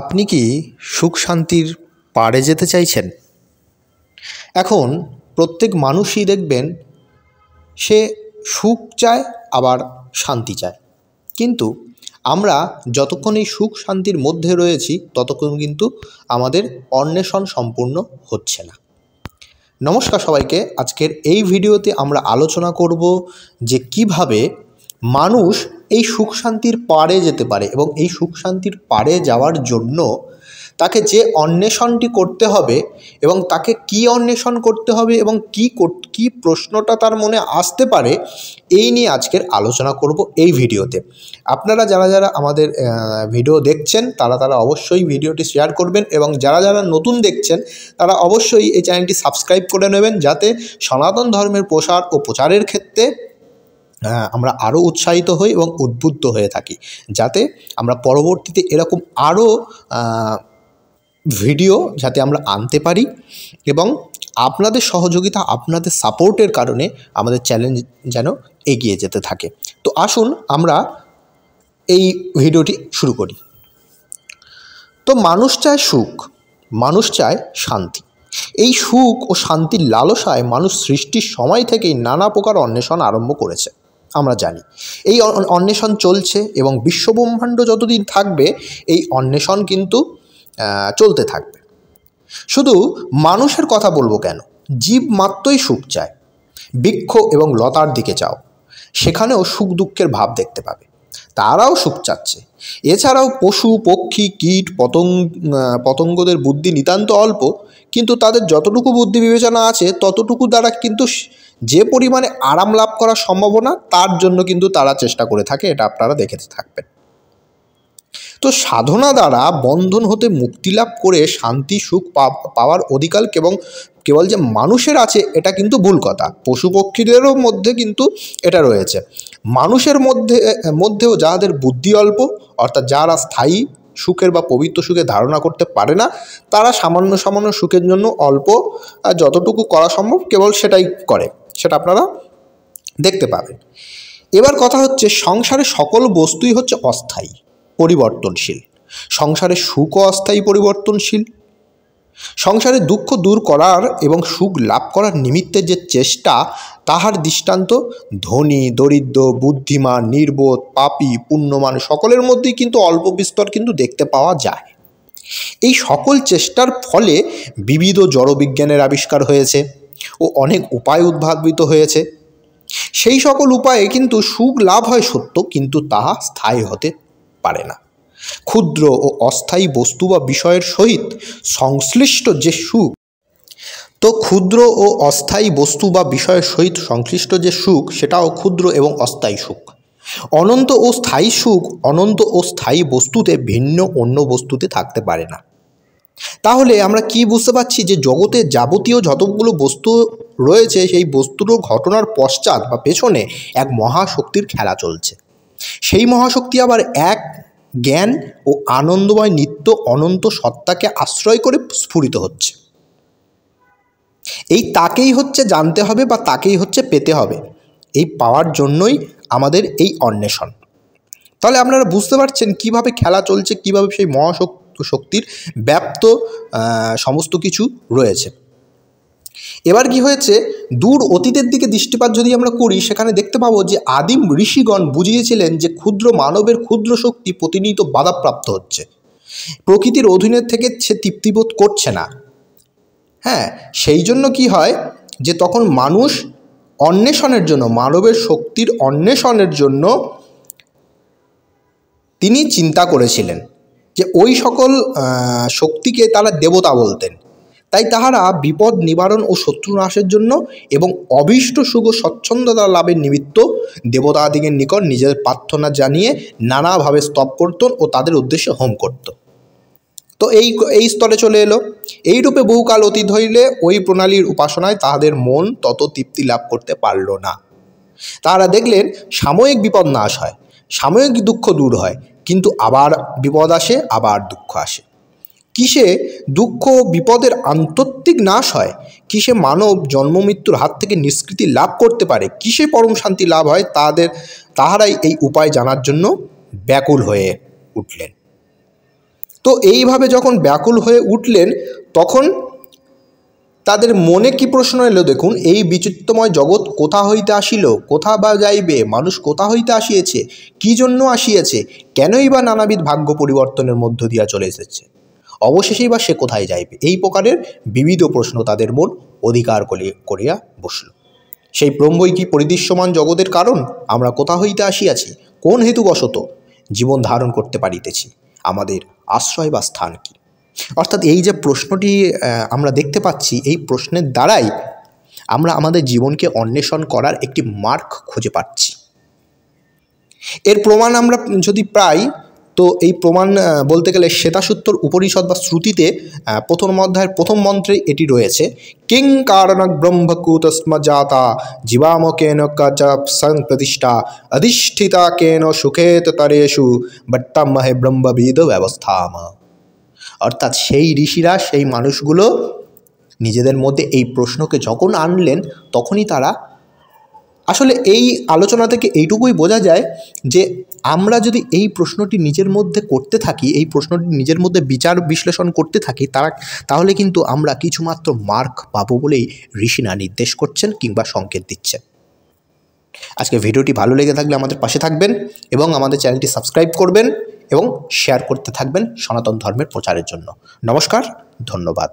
আপনি কি সুখ শান্তির পাড়ে যেতে চাইছেন? এখন প্রত্যেক মানুষই দেখবেন সে সুখ চায় আবার শান্তি চায়, কিন্তু আমরা যতক্ষণ এই সুখ শান্তির মধ্যে রয়েছি ততক্ষণ কিন্তু আমাদের অন্বেষণ সম্পূর্ণ হচ্ছে না। নমস্কার সবাইকে। আজকের এই ভিডিওতে আমরা আলোচনা করব যে কিভাবে মানুষ এই সুখ শান্তির পাড়ে যেতে পারে এবং এই সুখ শান্তির পাড়ে যাওয়ার জন্য তাকে যে অন্বেষণটি করতে হবে এবং তাকে কি অন্বেষণ করতে হবে এবং কি প্রশ্নটা তার মনে আসতে পারে, এই নিয়ে আজকের আলোচনা করব এই ভিডিওতে। আপনারা যারা আমাদের ভিডিও দেখছেন তারা অবশ্যই ভিডিওটি শেয়ার করবেন এবং যারা নতুন দেখছেন তারা অবশ্যই এই চ্যানেলটি সাবস্ক্রাইব করে নেবেন, যাতে সনাতন ধর্মের প্রসার ও প্রচারের ক্ষেত্রে আমরা আরও উৎসাহিত হই এবং উদ্বুদ্ধ হয়ে থাকি, যাতে আমরা পরবর্তীতে এরকম আরও ভিডিও যাতে আমরা আনতে পারি এবং আপনাদের সহযোগিতা, আপনাদের সাপোর্টের কারণে আমাদের চ্যালেঞ্জ যেন এগিয়ে যেতে থাকে। তো আসুন আমরা এই ভিডিওটি শুরু করি। তো মানুষ চায় সুখ, মানুষ চায় শান্তি। এই সুখ ও শান্তির লালসায় মানুষ সৃষ্টির সময় থেকেই নানা প্রকার অন্বেষণ আরম্ভ করেছে। আমরা জানি এই অন্বেষণ চলছে এবং বিশ্বব্রহ্মাণ্ড যতদিন থাকবে এই অন্বেষণ কিন্তু চলতে থাকবে। শুধু মানুষের কথা বলবো কেন, জীব মাত্রই সুখ চায়। বৃক্ষ এবং লতার দিকে যাও, সেখানেও সুখ দুঃখের ভাব দেখতে পাবে, তারাও সুখ চাচ্ছে। এছাড়াও পশু পক্ষী কীট পতঙ্গদের বুদ্ধি নিতান্ত অল্প, কিন্তু তাদের যতটুকু বুদ্ধি বিবেচনা আছে ততটুকু দ্বারা কিন্তু যে পরিমাণে আরাম লাভ করার সম্ভাবনা তার জন্য কিন্তু তারা চেষ্টা করে থাকে, এটা আপনারা দেখে থাকবেন। তো সাধনা দ্বারা বন্ধন হতে মুক্তি লাভ করে শান্তি সুখ পাওয়ার অধিকার কেবল যে মানুষের আছে এটা কিন্তু ভুল কথা। পশু পক্ষীদেরও মধ্যে কিন্তু এটা রয়েছে। মানুষের মধ্যেও যাদের বুদ্ধি অল্প, অর্থাৎ যারা স্থায়ী সুখের বা পবিত্র সুখের ধারণা করতে পারে না, তারা সামান্য সুখের জন্য অল্প যতটুকু করা সম্ভব কেবল সেটাই করে, সেটা আপনারা দেখতে পাবেন। এবার কথা হচ্ছে, সংসারে সকল বস্তুই হচ্ছে অস্থায়ী, পরিবর্তনশীল। সংসারে সুখও অস্থায়ী, পরিবর্তনশীল। সংসারে দুঃখ দূর করার এবং সুখ লাভ করার নিমিত্তে যে চেষ্টা, তাহার দৃষ্টান্ত ধনী দরিদ্র, বুদ্ধিমান নির্বোধ, পাপী পুণ্যমান সকলের মধ্যেই কিন্তু অল্প বিস্তর কিন্তু দেখতে পাওয়া যায়। এই সকল চেষ্টার ফলে বিবিধ জড়বিজ্ঞানের আবিষ্কার হয়েছে ও অনেক উপায় উদ্ভাবিত হয়েছে। সেই সকল উপায়ে কিন্তু সুখ লাভ হয় সত্য, কিন্তু তাহা স্থায়ী হতে পারে না। ক্ষুদ্র ও অস্থায়ী বস্তু বা বিষয়ের সহিত সংশ্লিষ্ট যে সুখ, তো ক্ষুদ্র ও অস্থায়ী বস্তু বা বিষয়ের সহিত সংশ্লিষ্ট যে সুখ, সেটাও ক্ষুদ্র এবং অস্থায়ী সুখ। অনন্ত ও স্থায়ী সুখ অনন্ত ও স্থায়ী বস্তুতে ভিন্ন অন্য বস্তুতে থাকতে পারে না। তাহলে আমরা কি বুঝতে পারছি যে জগতে যাবতীয় যতগুলো বস্তু রয়েছে সেই বস্তুর ঘটনার পশ্চাৎ বা পেছনে এক মহাশক্তির খেলা চলছে। সেই মহাশক্তি আবার এক জ্ঞান ও আনন্দময় নিত্য অনন্ত সত্তাকে আশ্রয় করে স্ফুরিত হচ্ছে। এই তাকেই হচ্ছে জানতে হবে বা তাকেই হচ্ছে পেতে হবে। এই পাওয়ার জন্যই আমাদের এই অন্বেষণ। তাহলে আপনারা বুঝতে পারছেন কিভাবে খেলা চলছে, কিভাবে সেই মহাশক্তির ব্যাপ্ত সমস্ত কিছু রয়েছে। এবার কি হয়েছে, দূর অতীতের দিকে দৃষ্টিপাত যদি আমরা করি, সেখানে দেখতে পাবো যে আদিম ঋষিগণ বুঝিয়েছিলেন যে ক্ষুদ্র মানবের ক্ষুদ্র শক্তি প্রতিনিয়ত বাধাপ্রাপ্ত হচ্ছে, প্রকৃতির অধীনের থেকে সে তৃপ্তিবোধ করছে না। হ্যাঁ, সেই জন্য কি হয় যে তখন মানুষ অন্বেষণের জন্য, মানবের শক্তির অন্বেষণের জন্য তিনি চিন্তা করেছিলেন যে ওই সকল শক্তিকে তারা দেবতা বলতেন। তাই তাহারা বিপদ নিবারণ ও শত্রু নাশের জন্য এবং অভীষ্ট সুখ ও স্বচ্ছন্দতা লাভের নিমিত্ত দেবতাদিগের নিকট নিজের প্রার্থনা জানিয়ে নানাভাবে স্তব করতেন ও তাদের উদ্দেশ্যে হোম করত। তো এই স্তরে চলে এলো। এইরূপে বহুকাল অতীত হইলে ওই প্রণালীর উপাসনায় তাহাদের মন তত তৃপ্তি লাভ করতে পারল না। তাহারা দেখলেন সাময়িক বিপদ নাশ হয়, সাময়িক দুঃখ দূর হয়, কিন্তু আবার বিপদ আসে, আবার দুঃখ আসে। কিসে দুঃখ বিপদের আন্তর্তিক নাশ হয়, কিসে মানব জন্ম মৃত্যুর হাত থেকে নিষ্কৃতি লাভ করতে পারে, কিসে পরম শান্তি লাভ হয়, তাহারাই এই উপায় জানার জন্য ব্যাকুল হয়ে উঠলেন। তো এইভাবে যখন ব্যাকুল হয়ে উঠলেন তখন তাদের মনে কি প্রশ্ন এলো দেখুন, এই বিচিত্রময় জগৎ কোথা হইতে আসিল, কোথা বা যাইবে, মানুষ কোথা হইতে আসিয়াছে, কি জন্য আসিয়াছে, কেনই বা নানাবিধ ভাগ্য পরিবর্তনের মধ্য দিয়া চলে এসেছে, অবশেষেই বা সে কোথায় যাইবে। এই প্রকারের বিবিধ প্রশ্ন তাদের মন অধিকার করিয়া বসল। সেই ব্রহ্মই কি পরিদৃশ্যমান জগতের কারণ? আমরা কোথা হইতে আসিয়াছি, কোন হেতুবশত জীবন ধারণ করতে পারিতেছি, আমাদের আশ্রয় বা স্থান কি? অর্থাৎ এই যে প্রশ্নটি আমরা দেখতে পাচ্ছি, এই প্রশ্নের দ্বারাই আমরা আমাদের জীবনকে অন্বেষণ করার একটি মার্গ খুঁজে পাচ্ছি। এর প্রমাণ আমরা যদি পাই, তো এই প্রমাণ বলতে গেলে শ্বেতাসূত্তর উপনিষদ বা শ্রুতিতে প্রথম অধ্যায়ের প্রথম মন্ত্রে এটি রয়েছে, কিং কারণক ব্রহ্মকূতস্ম জাতা জীবাম কেন কাচ সংপ্রতিষ্ঠা অধিষ্ঠিতা কেন সুখেত তরেষু বট্টামহে ব্রহ্মবিদ ব্যবস্থাম। অর্থাৎ সেই ঋষিরা, সেই মানুষগুলো নিজেদের মধ্যে এই প্রশ্নকে যখন আনলেন, তখনই তারা আসলে এই আলোচনা থেকে এইটুকুই বোঝা যায় যে আমরা যদি এই প্রশ্নটি নিজের মধ্যে করতে থাকি, এই প্রশ্নটি নিজের মধ্যে বিচার বিশ্লেষণ করতে থাকি, তাহলে কিন্তু আমরা কিছুমাত্র মার্ক পাবো বলেই ঋষিরা নির্দেশ করছেন কিংবা সংকেত দিচ্ছেন। আজকে ভিডিওটি ভালো লেগে থাকলে আমাদের পাশে থাকবেন এবং আমাদের চ্যানেলটি সাবস্ক্রাইব করবেন এবং শেয়ার করতে থাকবেন সনাতন ধর্মের প্রচারের জন্য। নমস্কার, ধন্যবাদ।